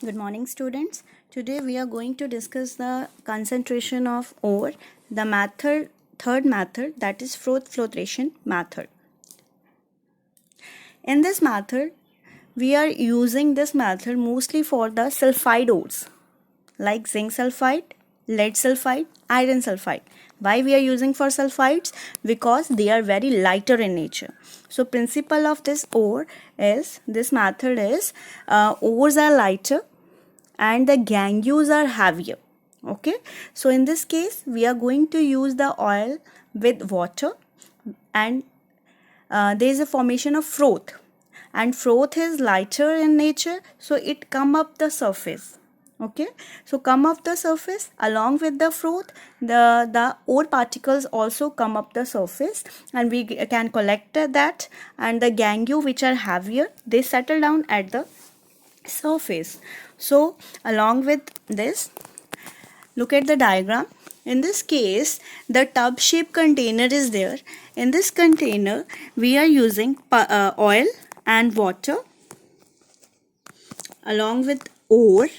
Good morning, students. Today we are going to discuss the concentration of ore, the third method, that is froth flotation method. In this method, we are using this method mostly for the sulfide ores like zinc sulfide, lead sulfide, iron sulfide. Why we are using for sulfides? Because they are very lighter in nature. So principle of this ore is, this method is, ores are lighter and the gangues are heavier. Okay, so in this case we are going to use the oil with water, and there is a formation of froth, and froth is lighter in nature, so it come up the surface. Okay, so come up the surface along with the froth, the ore particles also come up the surface, and we can collect that, and the gangue which are heavier, they settle down at the surface. So along with this, look at the diagram. In this case, the tub shape container is there. In this container we are using oil and water along with ore,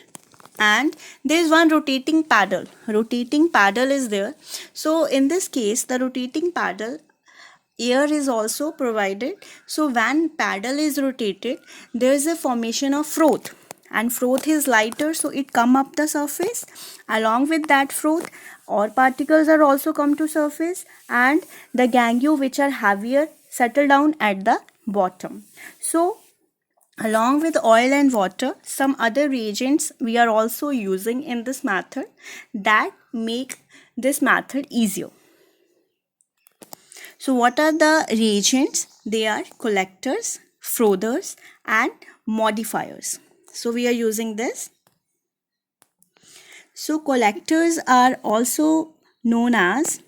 and there is one rotating paddle is there. So in this case, the rotating paddle, air is also provided. So when paddle is rotated, there is a formation of froth, and froth is lighter, so it come up the surface. Along with that froth, ore particles are also come to surface, and the gangue which are heavier settle down at the bottom. So along with oil and water, some other reagents we are also using in this method that make this method easier. So what are the reagents? They are collectors, frothers, and modifiers. So we are using this. So collectors are also known as,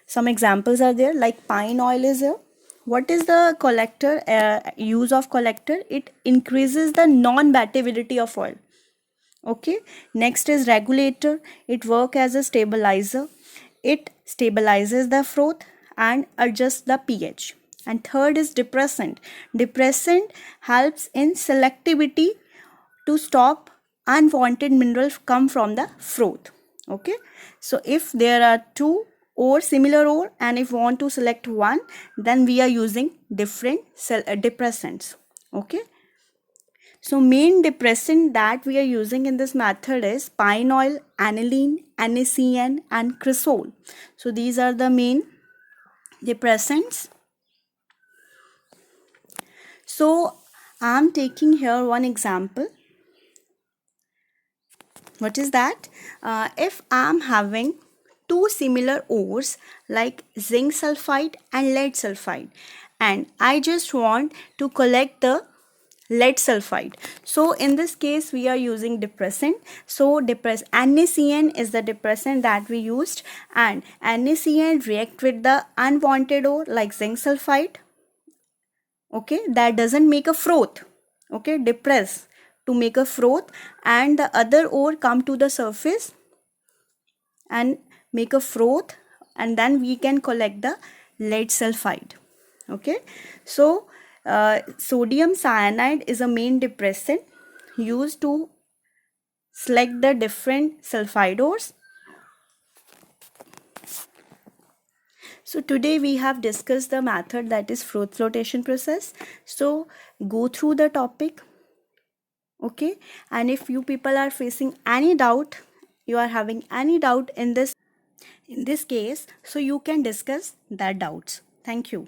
some examples are there, like pine oil is here. What is the collector, use of collector? It increases the non-battivity of oil. Okay, next is regulator. It works as a stabilizer. It stabilizes the froth and adjusts the pH. And third is depressant. Depressant helps in selectivity to stop unwanted minerals come from the froth. Okay, so if there are two or similar ore, and if we want to select one, then we are using different depressants. Okay, so main depressant that we are using in this method is pine oil, aniline, NaCN, and cresol. So these are the main depressants. So I am taking here one example. What is that? If I am having two similar ores like zinc sulfide and lead sulfide, and I just want to collect the lead sulfide, so in this case we are using depressant. So NaCN is the depressant that we used, and NaCN react with the unwanted ore like zinc sulfide. Okay, that doesn't make a froth. Okay, depress to make a froth, and the other ore come to the surface and make a froth, and then we can collect the lead sulfide. Okay, so sodium cyanide is a main depressant used to select the different sulfide ores. So today we have discussed the method, that is froth flotation process. So go through the topic. Okay, and if you people are facing any doubt, you are having any doubt in this case, so you can discuss that doubts. Thank you.